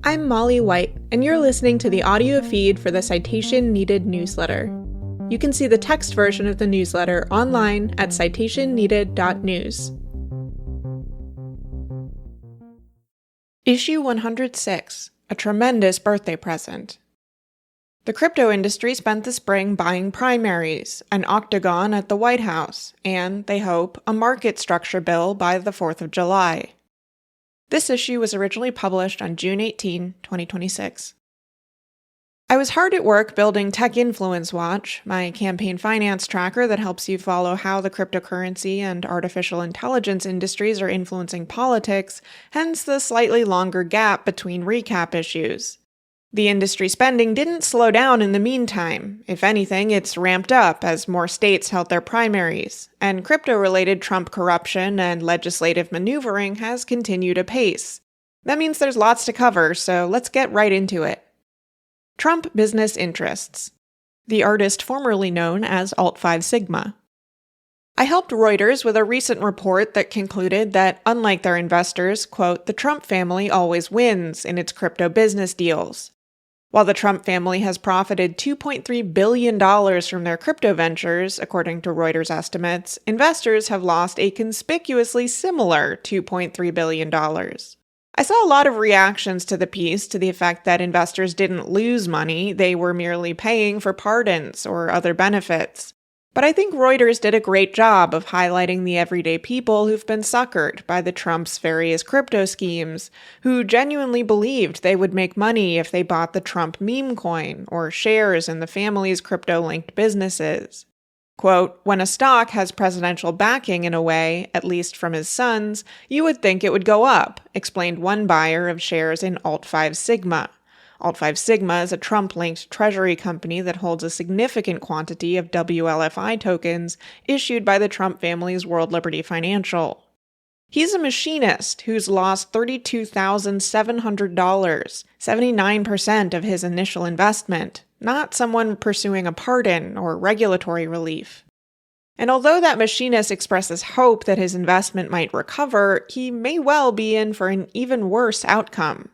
I'm Molly White, and you're listening to the audio feed for the Citation Needed newsletter. You can see the text version of the newsletter online at citationneeded.news. Issue 106, a tremendous birthday present. The crypto industry spent the spring buying primaries, an octagon at the White House, and, they hope, a market structure bill by the 4th of July. This issue was originally published on June 18, 2026. I was hard at work building Tech Influence Watch, my campaign finance tracker that helps you follow how the cryptocurrency and artificial intelligence industries are influencing politics, hence the slightly longer gap between recap issues. The industry spending didn't slow down in the meantime. If anything, it's ramped up as more states held their primaries, and crypto-related Trump corruption and legislative maneuvering has continued apace. That means there's lots to cover, so let's get right into it. Trump business interests. The artist formerly known as Alt-5 Sigma. I helped Reuters with a recent report that concluded that, unlike their investors, quote, the Trump family always wins in its crypto business deals. While the Trump family has profited $2.3 billion from their crypto ventures, according to Reuters estimates, investors have lost a conspicuously similar $2.3 billion. I saw a lot of reactions to the piece to the effect that investors didn't lose money, they were merely paying for pardons or other benefits. But I think Reuters did a great job of highlighting the everyday people who've been suckered by the Trump's various crypto schemes, who genuinely believed they would make money if they bought the Trump meme coin or shares in the family's crypto-linked businesses. Quote, when a stock has presidential backing in a way, at least from his sons, you would think it would go up, explained one buyer of shares in Alt-5 Sigma. Alt-5 Sigma is a Trump-linked treasury company that holds a significant quantity of WLFI tokens issued by the Trump family's World Liberty Financial. He's a machinist who's lost $32,700, 79% of his initial investment, not someone pursuing a pardon or regulatory relief. And although that machinist expresses hope that his investment might recover, he may well be in for an even worse outcome.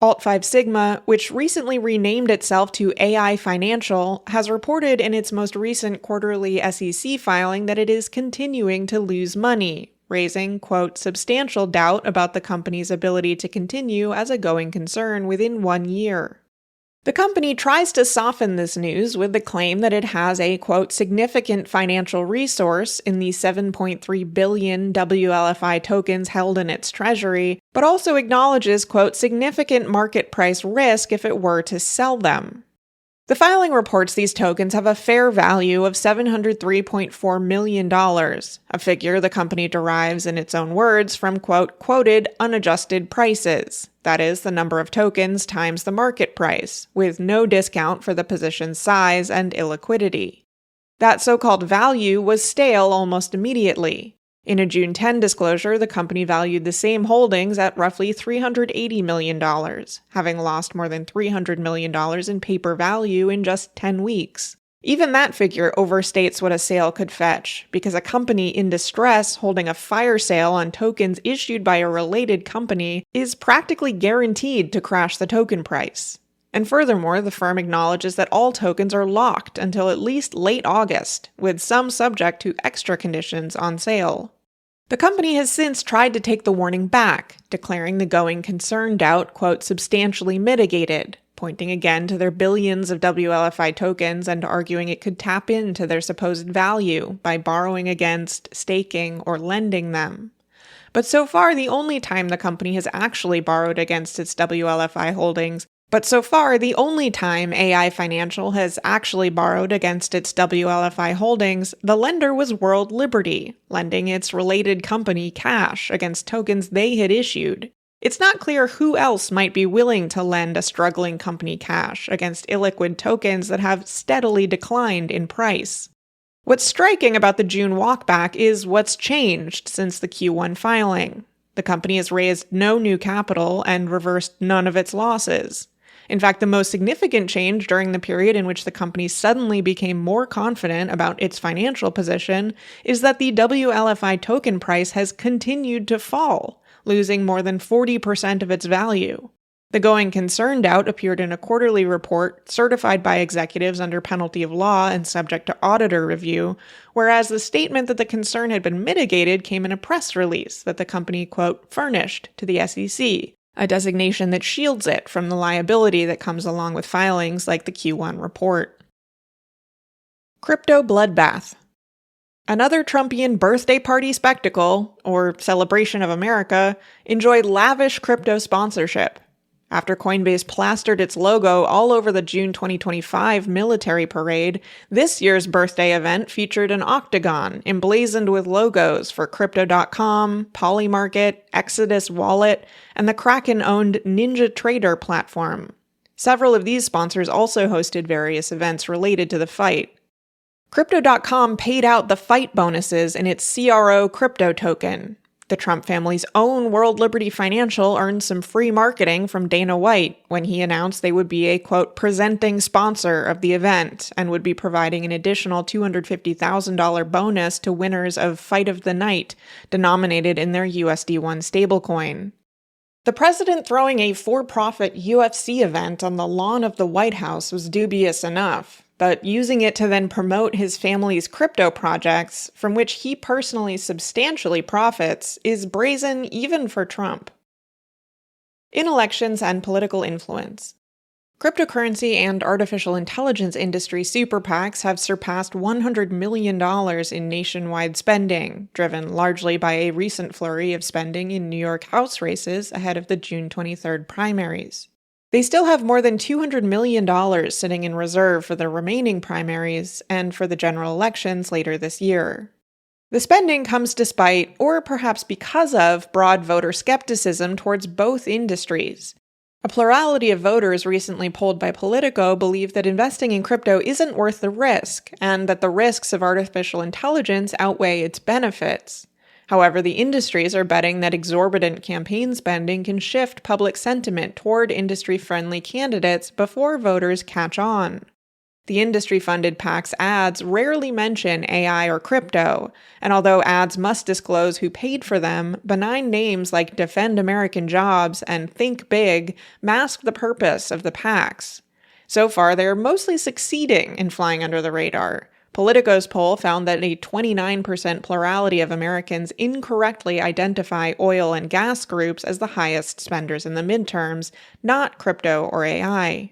Alt-5 Sigma, which recently renamed itself to AI Financial, has reported in its most recent quarterly SEC filing that it is continuing to lose money, raising, quote, substantial doubt about the company's ability to continue as a going concern within 1 year. The company tries to soften this news with the claim that it has a, quote, significant financial resource in the 7.3 billion WLFI tokens held in its treasury, but also acknowledges, quote, significant market price risk if it were to sell them. The filing reports these tokens have a fair value of $703.4 million, a figure the company derives in its own words from, quote, quoted unadjusted prices. That is, the number of tokens times the market price, with no discount for the position's size and illiquidity. That so-called value was stale almost immediately. In a June 10 disclosure, the company valued the same holdings at roughly $380 million, having lost more than $300 million in paper value in just 10 weeks. Even that figure overstates what a sale could fetch, because a company in distress holding a fire sale on tokens issued by a related company is practically guaranteed to crash the token price. And furthermore, the firm acknowledges that all tokens are locked until at least late August, with some subject to extra conditions on sale. The company has since tried to take the warning back, declaring the going concern doubt, quote, substantially mitigated, pointing again to their billions of WLFI tokens and arguing it could tap into their supposed value by borrowing against, staking, or lending them. But so far, the only time the company has actually borrowed against its WLFI holdings AI Financial has actually borrowed against its WLFI holdings, the lender was World Liberty, lending its related company cash against tokens they had issued. It's not clear who else might be willing to lend a struggling company cash against illiquid tokens that have steadily declined in price. What's striking about the June walkback is what's changed since the Q1 filing. The company has raised no new capital and reversed none of its losses. In fact, the most significant change during the period in which the company suddenly became more confident about its financial position is that the WLFI token price has continued to fall, losing more than 40% of its value. The going concern doubt appeared in a quarterly report certified by executives under penalty of law and subject to auditor review, whereas the statement that the concern had been mitigated came in a press release that the company, quote, furnished to the SEC, a designation that shields it from the liability that comes along with filings like the Q1 report. Crypto bloodbath. Another Trumpian birthday party spectacle, or celebration of America, enjoyed lavish crypto sponsorship. After Coinbase plastered its logo all over the June 2025 military parade, this year's birthday event featured an octagon emblazoned with logos for Crypto.com, Polymarket, Exodus Wallet, and the Kraken-owned NinjaTrader platform. Several of these sponsors also hosted various events related to the fight. Crypto.com paid out the fight bonuses in its CRO crypto token. The Trump family's own World Liberty Financial earned some free marketing from Dana White when he announced they would be a, quote, presenting sponsor of the event and would be providing an additional $250,000 bonus to winners of Fight of the Night, denominated in their USD1 stablecoin. The president throwing a for-profit UFC event on the lawn of the White House was dubious enough, but using it to then promote his family's crypto projects, from which he personally substantially profits, is brazen even for Trump. In elections and political influence. Cryptocurrency and artificial intelligence industry super PACs have surpassed $100 million in nationwide spending, driven largely by a recent flurry of spending in New York House races ahead of the June 23rd primaries. They still have more than $200 million sitting in reserve for the remaining primaries and for the general elections later this year. The spending comes despite, or perhaps because of, broad voter skepticism towards both industries. A plurality of voters recently polled by Politico believe that investing in crypto isn't worth the risk, and that the risks of artificial intelligence outweigh its benefits. However, the industries are betting that exorbitant campaign spending can shift public sentiment toward industry-friendly candidates before voters catch on. The industry-funded PAC's ads rarely mention AI or crypto, and although ads must disclose who paid for them, benign names like Defend American Jobs and Think Big mask the purpose of the PACs. So far, they are mostly succeeding in flying under the radar. Politico's poll found that a 29% plurality of Americans incorrectly identify oil and gas groups as the highest spenders in the midterms, not crypto or AI.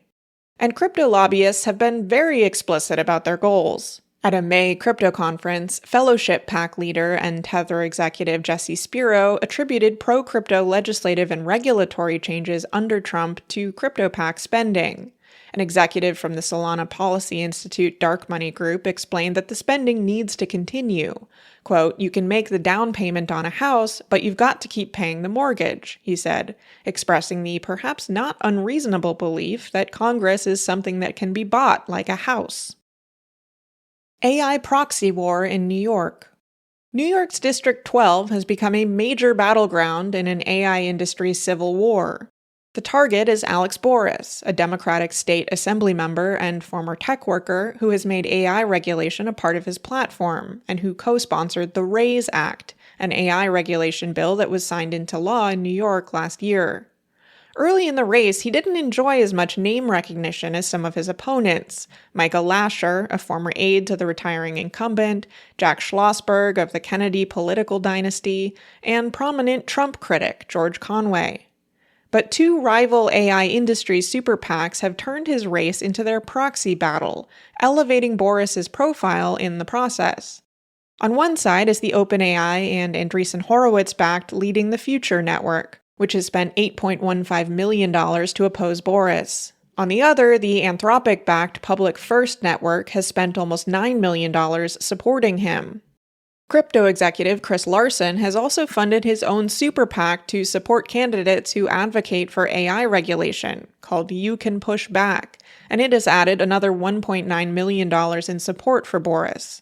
And crypto lobbyists have been very explicit about their goals. At a May crypto conference, Fellowship PAC leader and Tether executive Jesse Spiro attributed pro-crypto legislative and regulatory changes under Trump to crypto PAC spending. An executive from the Solana Policy Institute Dark Money Group explained that the spending needs to continue. Quote, "You can make the down payment on a house, but you've got to keep paying the mortgage," he said, expressing the perhaps not unreasonable belief that Congress is something that can be bought like a house. AI proxy war in New York. New York's District 12 has become a major battleground in an AI industry civil war. The target is Alex Boris, a Democratic state assembly member and former tech worker who has made AI regulation a part of his platform and who co-sponsored the RAISE Act, an AI regulation bill that was signed into law in New York last year. Early in the race, he didn't enjoy as much name recognition as some of his opponents: Michael Lasher, a former aide to the retiring incumbent, Jack Schlossberg of the Kennedy political dynasty, and prominent Trump critic George Conway. But two rival AI industry super PACs have turned his race into their proxy battle, elevating Boris's profile in the process. On one side is the OpenAI and Andreessen Horowitz-backed Leading the Future network, which has spent $8.15 million to oppose Boris. On the other, the Anthropic-backed Public First network has spent almost $9 million supporting him. Crypto executive Chris Larson has also funded his own super PAC to support candidates who advocate for AI regulation, called You Can Push Back, and it has added another $1.9 million in support for Boris.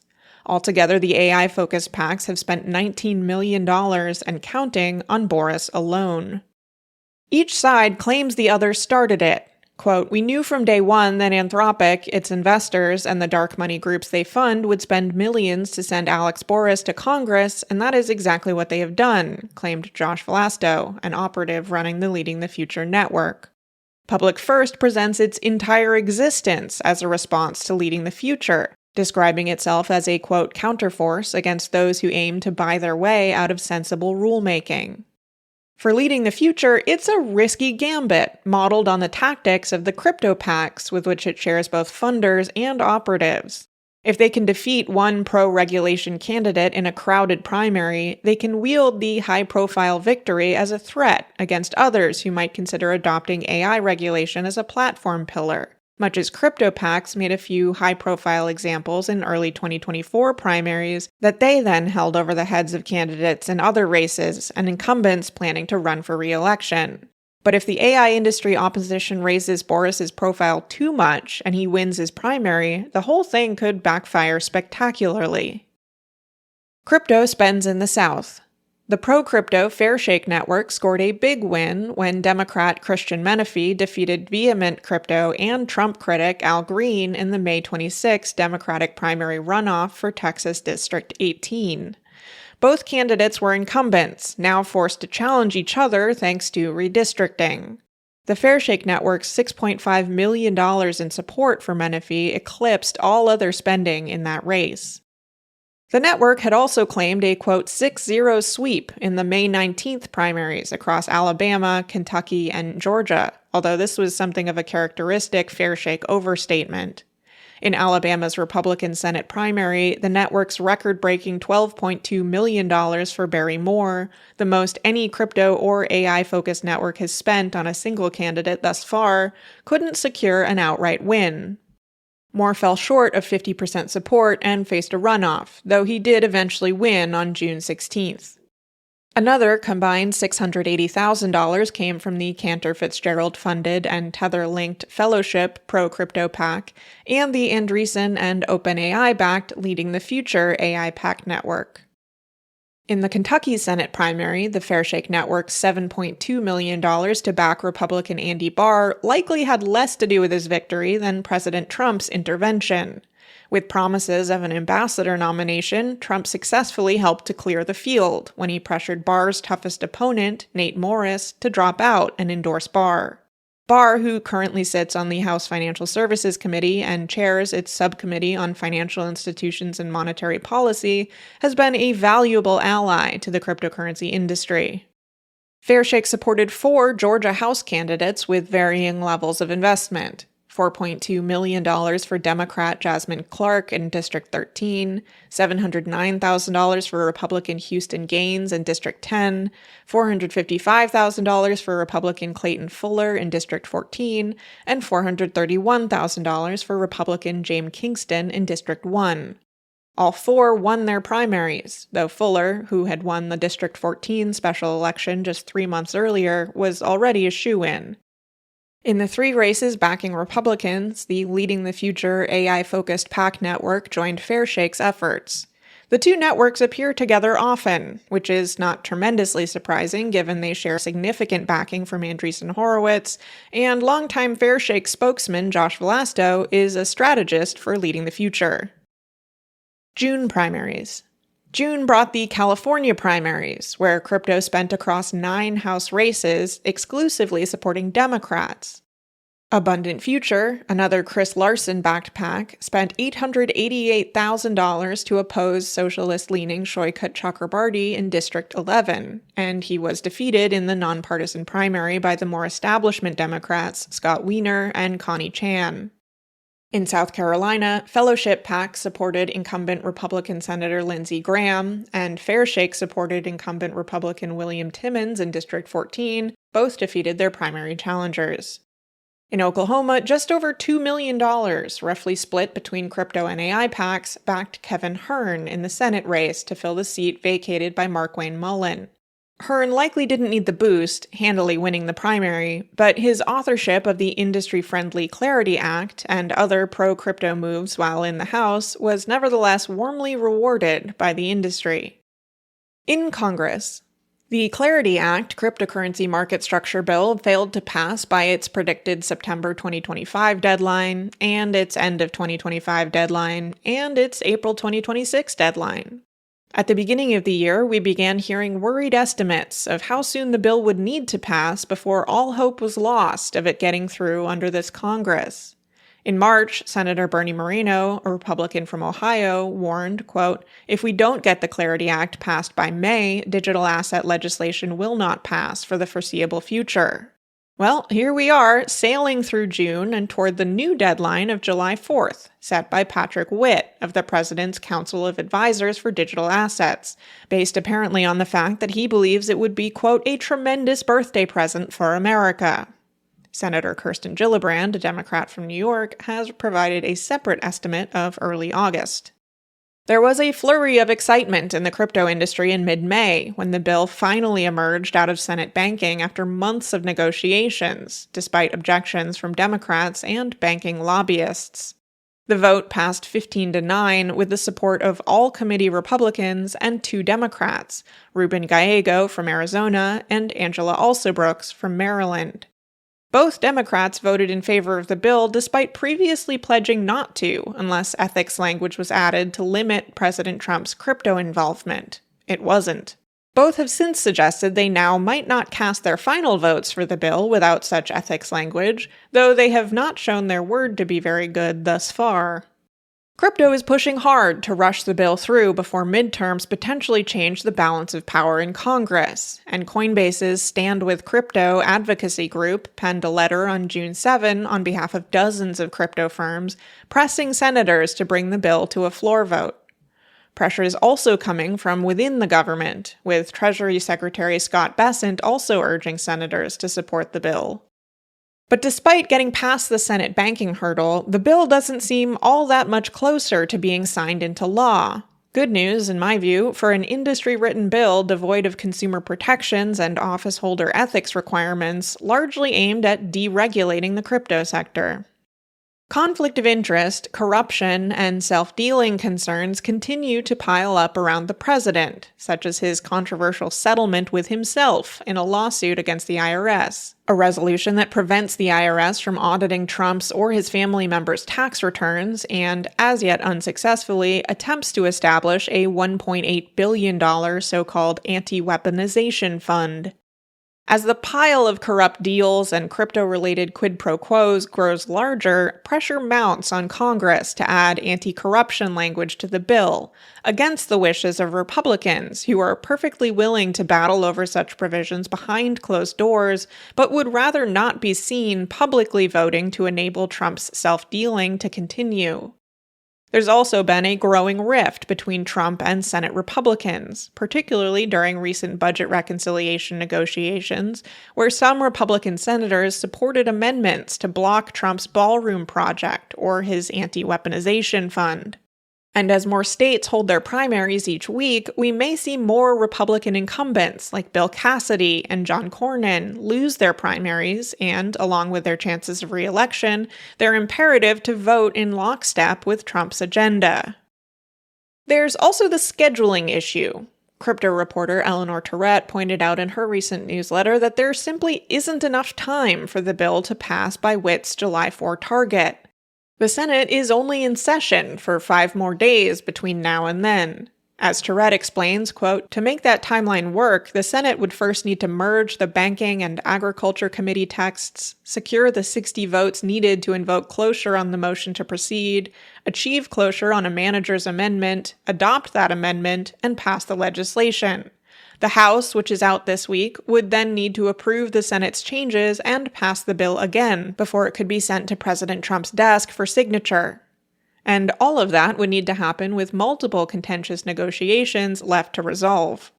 Altogether, the AI-focused PACs have spent $19 million and counting on Boris alone. Each side claims the other started it. Quote, "We knew from day one that Anthropic, its investors, and the dark money groups they fund would spend millions to send Alex Boris to Congress, and that is exactly what they have done," claimed Josh Vlasto, an operative running the Leading the Future network. Public First presents its entire existence as a response to leading the future, describing itself as a, quote, counterforce against those who aim to buy their way out of sensible rulemaking. For leading the future, it's a risky gambit, modeled on the tactics of the crypto PACs with which it shares both funders and operatives. If they can defeat one pro-regulation candidate in a crowded primary, they can wield the high-profile victory as a threat against others who might consider adopting AI regulation as a platform pillar, much as crypto PACs made a few high-profile examples in early 2024 primaries that they then held over the heads of candidates in other races and incumbents planning to run for re-election. But if the AI industry opposition raises Boris's profile too much and he wins his primary, the whole thing could backfire spectacularly. Crypto spends in the South. The pro-crypto Fairshake network scored a big win when Democrat Christian Menefee defeated vehement crypto and Trump critic Al Green in the May 26 Democratic primary runoff for Texas District 18. Both candidates were incumbents, now forced to challenge each other thanks to redistricting. The Fairshake network's $6.5 million in support for Menefee eclipsed all other spending in that race. The network had also claimed a, quote, 6-0 sweep in the May 19th primaries across Alabama, Kentucky, and Georgia, although this was something of a characteristic Fairshake overstatement. In Alabama's Republican Senate primary, the network's record-breaking $12.2 million for Barry Moore, the most any crypto or AI-focused network has spent on a single candidate thus far, couldn't secure an outright win. Moore fell short of 50% support and faced a runoff, though he did eventually win on June 16th. Another combined $680,000 came from the Cantor Fitzgerald-funded and Tether-linked Fellowship pro-crypto PAC and the Andreessen and OpenAI-backed Leading the Future AI PAC network. In the Kentucky Senate primary, the Fairshake network's $7.2 million to back Republican Andy Barr likely had less to do with his victory than President Trump's intervention. With promises of an ambassador nomination, Trump successfully helped to clear the field when he pressured Barr's toughest opponent, Nate Morris, to drop out and endorse Barr. Barr, who currently sits on the House Financial Services Committee and chairs its subcommittee on financial institutions and monetary policy, has been a valuable ally to the cryptocurrency industry. Fairshake supported 4 Georgia House candidates with varying levels of investment. $4.2 million for Democrat Jasmine Clark in District 13, $709,000 for Republican Houston Gaines in District 10, $455,000 for Republican Clayton Fuller in District 14, and $431,000 for Republican James Kingston in District 1. All 4 won their primaries, though Fuller, who had won the District 14 special election just 3 months earlier, was already a shoo-in. In the 3 races backing Republicans, the Leading the Future AI-focused PAC network joined Fairshake's efforts. The 2 networks appear together often, which is not tremendously surprising given they share significant backing from Andreessen Horowitz, and longtime Fairshake spokesman Josh Vlasto is a strategist for Leading the Future. June primaries. June brought the California primaries, where crypto spent across 9 House races, exclusively supporting Democrats. Abundant Future, another Chris Larson-backed PAC, spent $888,000 to oppose socialist-leaning Shoykut Chakrabarty in District 11, and he was defeated in the nonpartisan primary by the more establishment Democrats Scott Wiener and Connie Chan. In South Carolina, Fellowship PAC supported incumbent Republican Senator Lindsey Graham, and Fairshake supported incumbent Republican William Timmons in District 14, both defeated their primary challengers. In Oklahoma, just over $2 million, roughly split between crypto and AI PACs, backed Kevin Hern in the Senate race to fill the seat vacated by Markwayne Mullin. Hern likely didn't need the boost, handily winning the primary, but his authorship of the industry-friendly Clarity Act and other pro-crypto moves while in the House was nevertheless warmly rewarded by the industry. In Congress, the Clarity Act cryptocurrency market structure bill failed to pass by its predicted September 2025 deadline, and its end of 2025 deadline, and its April 2026 deadline. At the beginning of the year, we began hearing worried estimates of how soon the bill would need to pass before all hope was lost of it getting through under this Congress. In March, Senator Bernie Moreno, a Republican from Ohio, warned, quote, "If we don't get the Clarity Act passed by May, digital asset legislation will not pass for the foreseeable future." Well, here we are, sailing through June and toward the new deadline of July 4th, set by Patrick Witt of the President's Council of Advisors for Digital Assets, based apparently on the fact that he believes it would be, quote, "a tremendous birthday present for America." Senator Kirsten Gillibrand, a Democrat from New York, has provided a separate estimate of early August. There was a flurry of excitement in the crypto industry in mid-May when the bill finally emerged out of Senate banking after months of negotiations, despite objections from Democrats and banking lobbyists. The vote passed 15-9 with the support of all committee Republicans and 2 Democrats, Ruben Gallego from Arizona and Angela Alsobrooks from Maryland. Both Democrats voted in favor of the bill despite previously pledging not to, unless ethics language was added to limit President Trump's crypto involvement. It wasn't. Both have since suggested they now might not cast their final votes for the bill without such ethics language, though they have not shown their word to be very good thus far. Crypto is pushing hard to rush the bill through before midterms potentially change the balance of power in Congress, and Coinbase's Stand With Crypto advocacy group penned a letter on June 7 on behalf of dozens of crypto firms, pressing senators to bring the bill to a floor vote. Pressure is also coming from within the government, with Treasury Secretary Scott Bessent also urging senators to support the bill. But despite getting past the Senate banking hurdle, the bill doesn't seem all that much closer to being signed into law. Good news, in my view, for an industry-written bill devoid of consumer protections and office holder ethics requirements, largely aimed at deregulating the crypto sector. Conflict of interest, corruption, and self-dealing concerns continue to pile up around the president, such as his controversial settlement with himself in a lawsuit against the IRS, a resolution that prevents the IRS from auditing Trump's or his family members' tax returns, and, as yet unsuccessfully, attempts to establish a $1.8 billion so-called anti-weaponization fund. As the pile of corrupt deals and crypto-related quid pro quos grows larger, pressure mounts on Congress to add anti-corruption language to the bill, against the wishes of Republicans who are perfectly willing to battle over such provisions behind closed doors, but would rather not be seen publicly voting to enable Trump's self-dealing to continue. There's also been a growing rift between Trump and Senate Republicans, particularly during recent budget reconciliation negotiations, where some Republican senators supported amendments to block Trump's ballroom project or his anti-weaponization fund. And as more states hold their primaries each week, we may see more Republican incumbents like Bill Cassidy and John Cornyn lose their primaries and, along with their chances of re-election, their imperative to vote in lockstep with Trump's agenda. There's also the scheduling issue. Crypto reporter Eleanor Tourette pointed out in her recent newsletter that there simply isn't enough time for the bill to pass by Witt's July 4 target. The Senate is only in session for 5 more days between now and then. As Tourette explains, quote, "To make that timeline work, the Senate would first need to merge the Banking and Agriculture Committee texts, secure the 60 votes needed to invoke cloture on the motion to proceed, achieve closure on a manager's amendment, adopt that amendment, and pass the legislation. The House, which is out this week, would then need to approve the Senate's changes and pass the bill again before it could be sent to President Trump's desk for signature. And all of that would need to happen with multiple contentious negotiations left to resolve.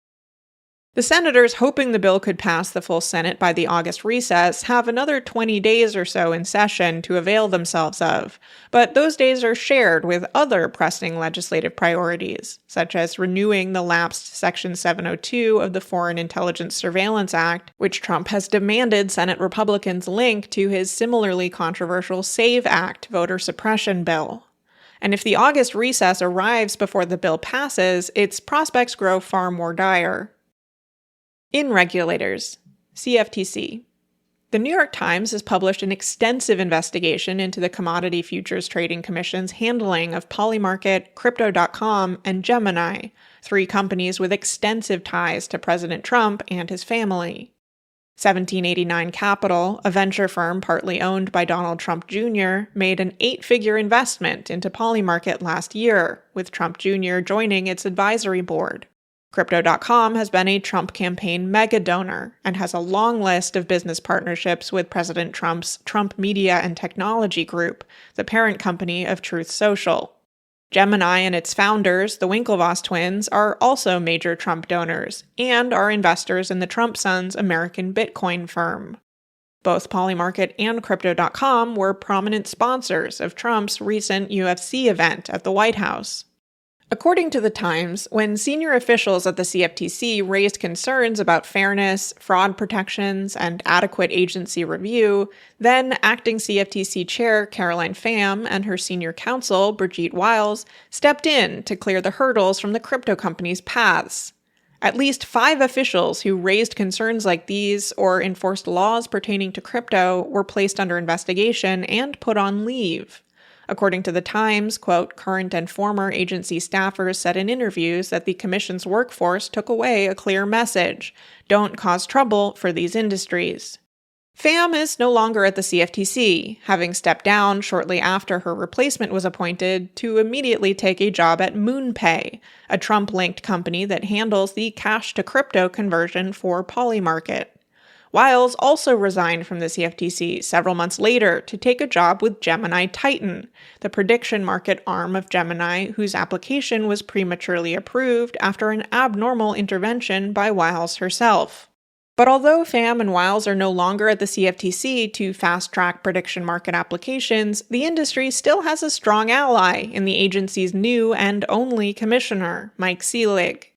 The senators hoping the bill could pass the full Senate by the August recess have another 20 days or so in session to avail themselves of, but those days are shared with other pressing legislative priorities, such as renewing the lapsed Section 702 of the Foreign Intelligence Surveillance Act, which Trump has demanded Senate Republicans link to his similarly controversial SAVE Act voter suppression bill. And if the August recess arrives before the bill passes, its prospects grow far more dire. In regulators, CFTC. The New York Times has published an extensive investigation into the Commodity Futures Trading Commission's handling of Polymarket, Crypto.com, and Gemini, 3 companies with extensive ties to President Trump and his family. 1789 Capital, a venture firm partly owned by Donald Trump Jr., made an 8-figure investment into Polymarket last year, with Trump Jr. joining its advisory board. Crypto.com has been a Trump campaign mega donor and has a long list of business partnerships with President Trump's Trump Media and Technology Group, the parent company of Truth Social. Gemini and its founders, the Winklevoss twins, are also major Trump donors and are investors in the Trump Sons' American Bitcoin firm. Both Polymarket and Crypto.com were prominent sponsors of Trump's recent UFC event at the White House. According to The Times, when senior officials at the CFTC raised concerns about fairness, fraud protections, and adequate agency review, then acting CFTC Chair Caroline Pham and her senior counsel, Brigitte Wiles, stepped in to clear the hurdles from the crypto companies' paths. At least 5 officials who raised concerns like these or enforced laws pertaining to crypto were placed under investigation and put on leave. According to The Times, quote, current and former agency staffers said in interviews that the commission's workforce took away a clear message: don't cause trouble for these industries. Pham is no longer at the CFTC, having stepped down shortly after her replacement was appointed to immediately take a job at MoonPay, a Trump-linked company that handles the cash-to-crypto conversion for Polymarket. Wiles also resigned from the CFTC several months later to take a job with Gemini Titan, the prediction market arm of Gemini, whose application was prematurely approved after an abnormal intervention by Wiles herself. But although Pham and Wiles are no longer at the CFTC to fast-track prediction market applications, the industry still has a strong ally in the agency's new and only commissioner, Mike Selig.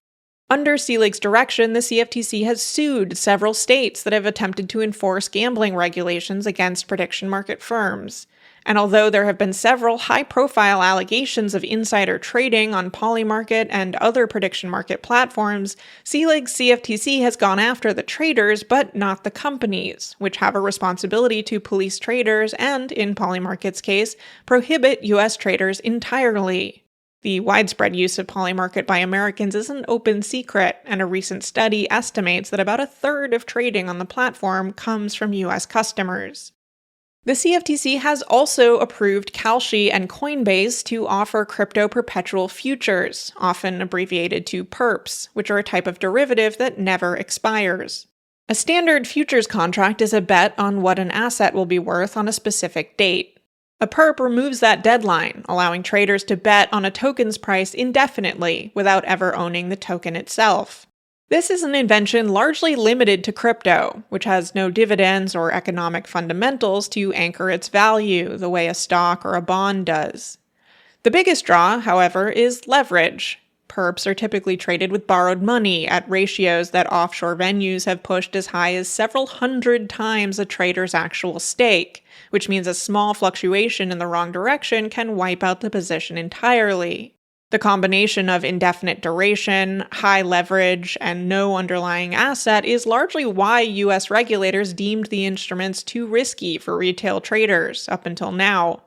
Under Selig's direction, the CFTC has sued several states that have attempted to enforce gambling regulations against prediction market firms. And although there have been several high-profile allegations of insider trading on Polymarket and other prediction market platforms, Selig's CFTC has gone after the traders but not the companies, which have a responsibility to police traders and, in Polymarket's case, prohibit U.S. traders entirely. The widespread use of Polymarket by Americans is an open secret, and a recent study estimates that about 1/3 of trading on the platform comes from U.S. customers. The CFTC has also approved Kalshi and Coinbase to offer crypto perpetual futures, often abbreviated to perps, which are a type of derivative that never expires. A standard futures contract is a bet on what an asset will be worth on a specific date. A perp removes that deadline, allowing traders to bet on a token's price indefinitely without ever owning the token itself. This is an invention largely limited to crypto, which has no dividends or economic fundamentals to anchor its value the way a stock or a bond does. The biggest draw, however, is leverage. Perps are typically traded with borrowed money at ratios that offshore venues have pushed as high as several hundred times a trader's actual stake, which means a small fluctuation in the wrong direction can wipe out the position entirely. The combination of indefinite duration, high leverage, and no underlying asset is largely why U.S. regulators deemed the instruments too risky for retail traders up until now.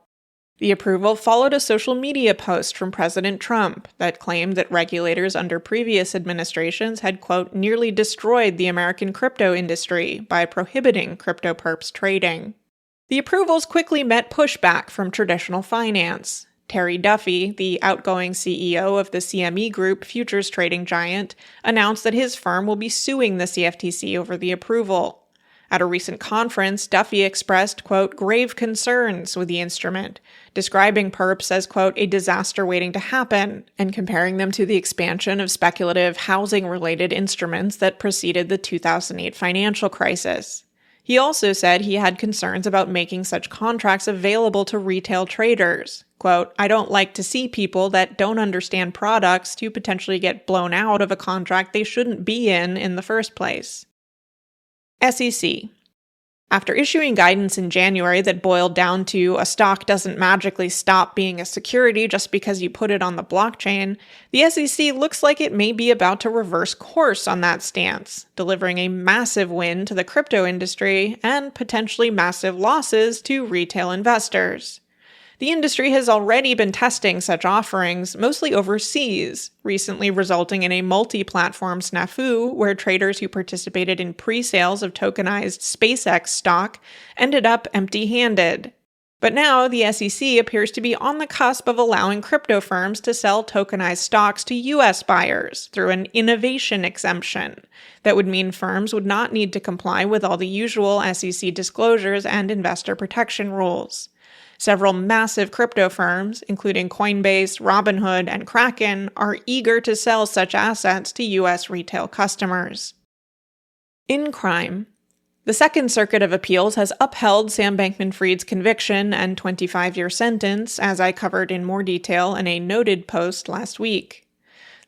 The approval followed a social media post from President Trump that claimed that regulators under previous administrations had, quote, nearly destroyed the American crypto industry by prohibiting crypto perps trading. The approvals quickly met pushback from traditional finance. Terry Duffy, the outgoing CEO of the CME Group futures trading giant, announced that his firm will be suing the CFTC over the approval. At a recent conference, Duffy expressed, quote, grave concerns with the instrument, describing perps as, quote, a disaster waiting to happen, and comparing them to the expansion of speculative housing-related instruments that preceded the 2008 financial crisis. He also said he had concerns about making such contracts available to retail traders. Quote, I don't like to see people that don't understand products to potentially get blown out of a contract they shouldn't be in the first place. SEC. After issuing guidance in January that boiled down to a stock doesn't magically stop being a security just because you put it on the blockchain, the SEC looks like it may be about to reverse course on that stance, delivering a massive win to the crypto industry and potentially massive losses to retail investors. The industry has already been testing such offerings, mostly overseas, recently resulting in a multi-platform snafu where traders who participated in pre-sales of tokenized SpaceX stock ended up empty-handed. But now the SEC appears to be on the cusp of allowing crypto firms to sell tokenized stocks to U.S. buyers through an innovation exemption. That would mean firms would not need to comply with all the usual SEC disclosures and investor protection rules. Several massive crypto firms, including Coinbase, Robinhood, and Kraken, are eager to sell such assets to U.S. retail customers. In crime, the Second Circuit of Appeals has upheld Sam Bankman-Fried's conviction and 25-year sentence, as I covered in more detail in a noted post last week.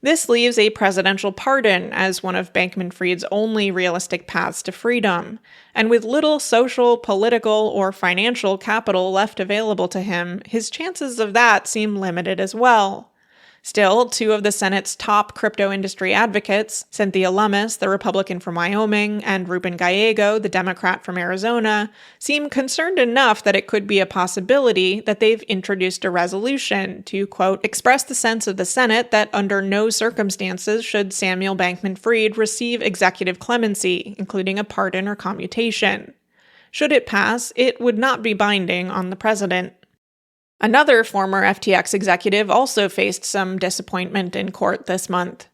This leaves a presidential pardon as one of Bankman-Fried's only realistic paths to freedom, and with little social, political, or financial capital left available to him, his chances of that seem limited as well. Still, two of the Senate's top crypto industry advocates, Cynthia Lummis, the Republican from Wyoming, and Ruben Gallego, the Democrat from Arizona, seem concerned enough that it could be a possibility that they've introduced a resolution to, quote, express the sense of the Senate that under no circumstances should Samuel Bankman-Fried receive executive clemency, including a pardon or commutation. Should it pass, it would not be binding on the president. Another former FTX executive also faced some disappointment in court this month.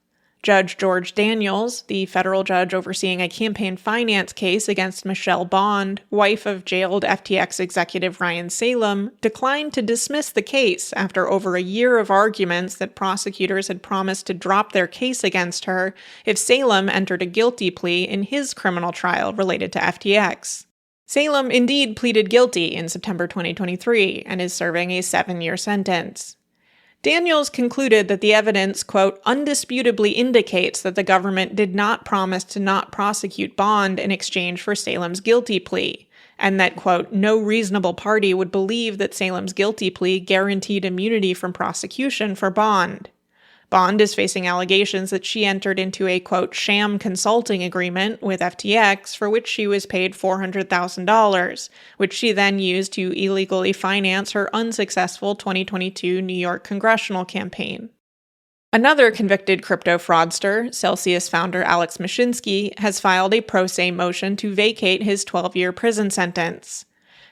Judge George Daniels, the federal judge overseeing a campaign finance case against Michelle Bond, wife of jailed FTX executive Ryan Salem, declined to dismiss the case after over a year of arguments that prosecutors had promised to drop their case against her if Salem entered a guilty plea in his criminal trial related to FTX. Salem indeed pleaded guilty in September 2023 and is serving a 7-year sentence. Daniels concluded that the evidence, quote, undisputably indicates that the government did not promise to not prosecute Bond in exchange for Salem's guilty plea, and that, quote, no reasonable party would believe that Salem's guilty plea guaranteed immunity from prosecution for Bond. Bond is facing allegations that she entered into a, quote, sham consulting agreement with FTX for which she was paid $400,000, which she then used to illegally finance her unsuccessful 2022 New York congressional campaign. Another convicted crypto fraudster, Celsius founder Alex Mashinsky, has filed a pro se motion to vacate his 12-year prison sentence.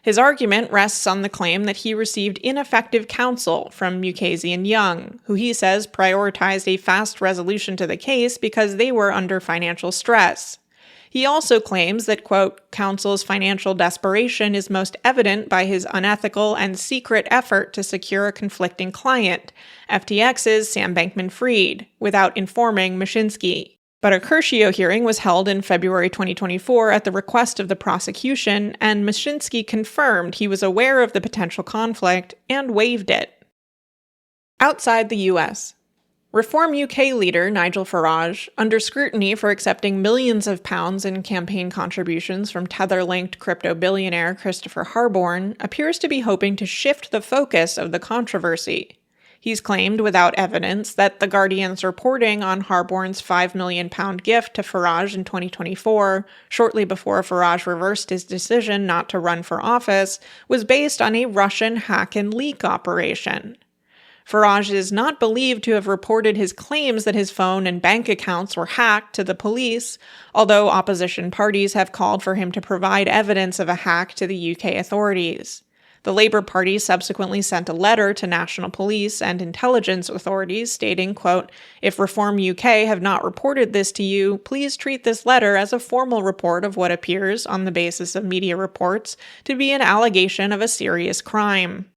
His argument rests on the claim that he received ineffective counsel from Mukasey and Young, who he says prioritized a fast resolution to the case because they were under financial stress. He also claims that, quote, counsel's financial desperation is most evident by his unethical and secret effort to secure a conflicting client, FTX's Sam Bankman-Fried, without informing Mashinsky. But a Curcio hearing was held in February 2024 at the request of the prosecution, and Mashinsky confirmed he was aware of the potential conflict and waived it. Outside the U.S., Reform UK leader Nigel Farage, under scrutiny for accepting millions of pounds in campaign contributions from Tether-linked crypto billionaire Christopher Harborne, appears to be hoping to shift the focus of the controversy. He's claimed without evidence that The Guardian's reporting on Harborne's £5 million gift to Farage in 2024, shortly before Farage reversed his decision not to run for office, was based on a Russian hack and leak operation. Farage is not believed to have reported his claims that his phone and bank accounts were hacked to the police, although opposition parties have called for him to provide evidence of a hack to the UK authorities. The Labour Party subsequently sent a letter to national police and intelligence authorities stating, quote, if Reform UK have not reported this to you, please treat this letter as a formal report of what appears, on the basis of media reports, to be an allegation of a serious crime.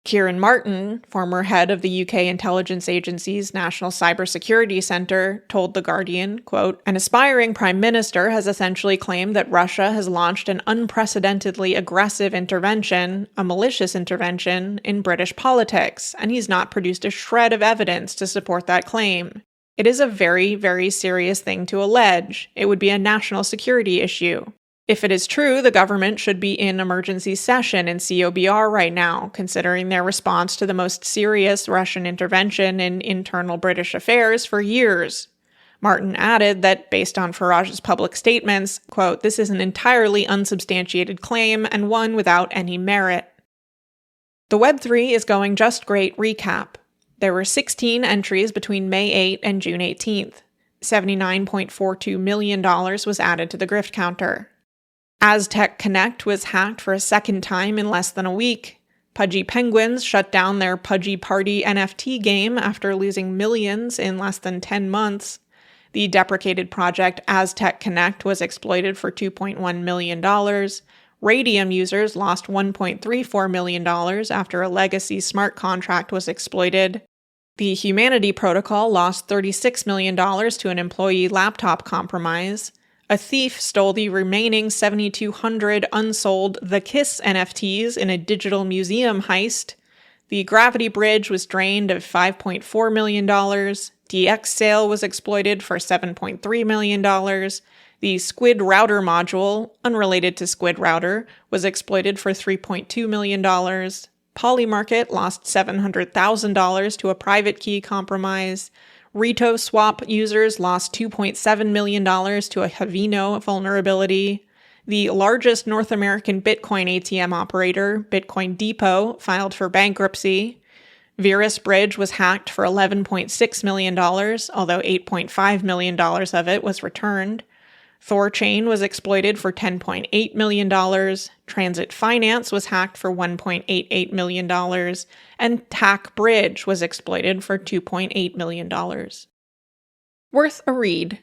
Kieran Martin, former head of the UK intelligence agency's National Cybersecurity Centre, told The Guardian, quote, an aspiring prime minister has essentially claimed that Russia has launched an unprecedentedly aggressive intervention, a malicious intervention, in British politics, and he's not produced a shred of evidence to support that claim. It is a very, very serious thing to allege. It would be a national security issue. If it is true, the government should be in emergency session in COBR right now, considering their response to the most serious Russian intervention in internal British affairs for years. Martin added that, based on Farage's public statements, quote, "This is an entirely unsubstantiated claim and one without any merit." The Web3 is going just great recap. There were 16 entries between May 8 and June 18th. $79.42 million was added to the grift counter. Aztec Connect was hacked for a second time in less than a week. Pudgy Penguins shut down their Pudgy Party NFT game after losing millions in less than 10 months. The deprecated project Aztec Connect was exploited for $2.1 million. Radium users lost $1.34 million after a legacy smart contract was exploited. The Humanity Protocol lost $36 million to an employee laptop compromise. A thief stole the remaining 7,200 unsold The Kiss NFTs in a digital museum heist. The Gravity Bridge was drained of $5.4 million. DX sale was exploited for $7.3 million. The Squid Router module, unrelated to Squid Router, was exploited for $3.2 million. Polymarket lost $700,000 to a private key compromise. Rito Swap users lost $2.7 million to a Havino vulnerability. The largest North American Bitcoin ATM operator, Bitcoin Depot, filed for bankruptcy. Virus Bridge was hacked for $11.6 million, although $8.5 million of it was returned. Thorchain was exploited for $10.8 million, Transit Finance was hacked for $1.88 million, and Tac Bridge was exploited for $2.8 million. Worth a read.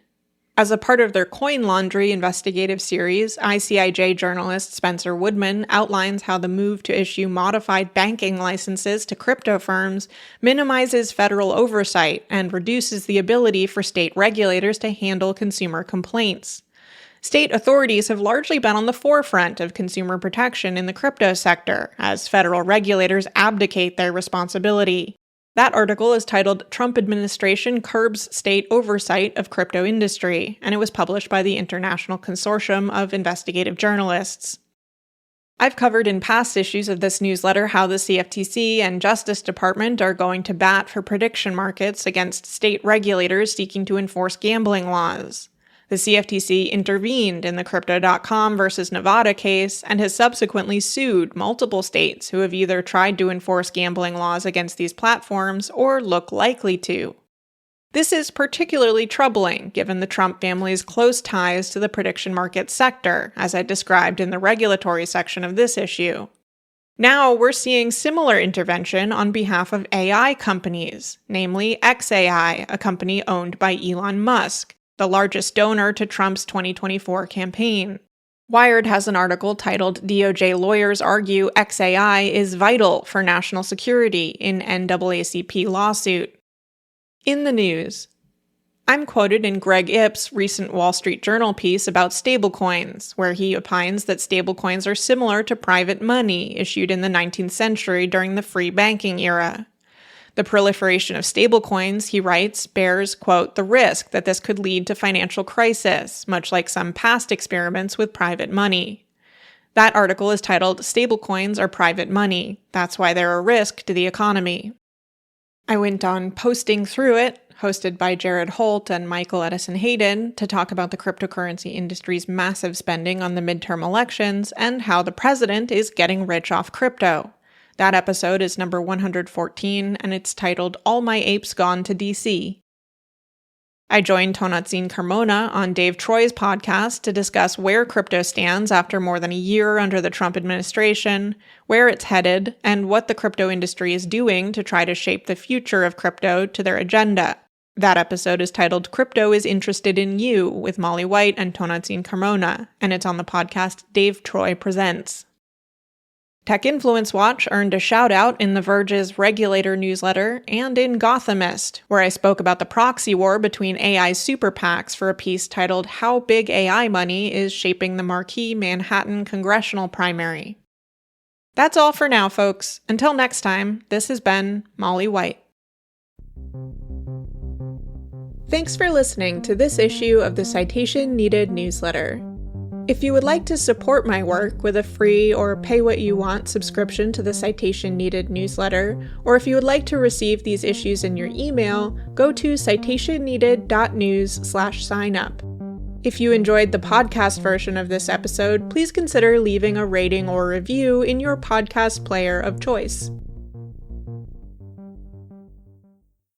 As a part of their Coin Laundry investigative series, ICIJ journalist Spencer Woodman outlines how the move to issue modified banking licenses to crypto firms minimizes federal oversight and reduces the ability for state regulators to handle consumer complaints. State authorities have largely been on the forefront of consumer protection in the crypto sector, as federal regulators abdicate their responsibility. That article is titled "Trump Administration Curbs State Oversight of Crypto Industry," and it was published by the International Consortium of Investigative Journalists. I've covered in past issues of this newsletter how the CFTC and Justice Department are going to bat for prediction markets against state regulators seeking to enforce gambling laws. The CFTC intervened in the Crypto.com versus Nevada case and has subsequently sued multiple states who have either tried to enforce gambling laws against these platforms or look likely to. This is particularly troubling given the Trump family's close ties to the prediction market sector, as I described in the regulatory section of this issue. Now we're seeing similar intervention on behalf of AI companies, namely xAI, a company owned by Elon Musk, the largest donor to Trump's 2024 campaign. Wired has an article titled "DOJ Lawyers Argue xAI is Vital for National Security in NAACP Lawsuit." In the news, I'm quoted in Greg Ipps' recent Wall Street Journal piece about stablecoins, where he opines that stablecoins are similar to private money issued in the 19th century during the free banking era. The proliferation of stablecoins, he writes, bears, quote, the risk that this could lead to financial crisis, much like some past experiments with private money. That article is titled "Stablecoins Are Private Money. That's Why They're a Risk to the Economy." I went on Posting Through It, hosted by Jared Holt and Michael Edison Hayden, to talk about the cryptocurrency industry's massive spending on the midterm elections and how the president is getting rich off crypto. That episode is number 114, and it's titled "All My Apes Gone to DC." I joined Tonantzin Carmona on Dave Troy's podcast to discuss where crypto stands after more than a year under the Trump administration, where it's headed, and what the crypto industry is doing to try to shape the future of crypto to their agenda. That episode is titled "Crypto is Interested in You" with Molly White and Tonantzin Carmona, and it's on the podcast Dave Troy Presents. Tech Influence Watch earned a shout-out in The Verge's Regulator newsletter and in Gothamist, where I spoke about the proxy war between AI super PACs for a piece titled "How Big AI Money is Shaping the Marquee Manhattan Congressional Primary." That's all for now, folks. Until next time, this has been Molly White. Thanks for listening to this issue of the Citation Needed newsletter. If you would like to support my work with a free or pay-what-you-want subscription to the Citation Needed newsletter, or if you would like to receive these issues in your email, go to citationneeded.news/sign-up. If you enjoyed the podcast version of this episode, please consider leaving a rating or review in your podcast player of choice.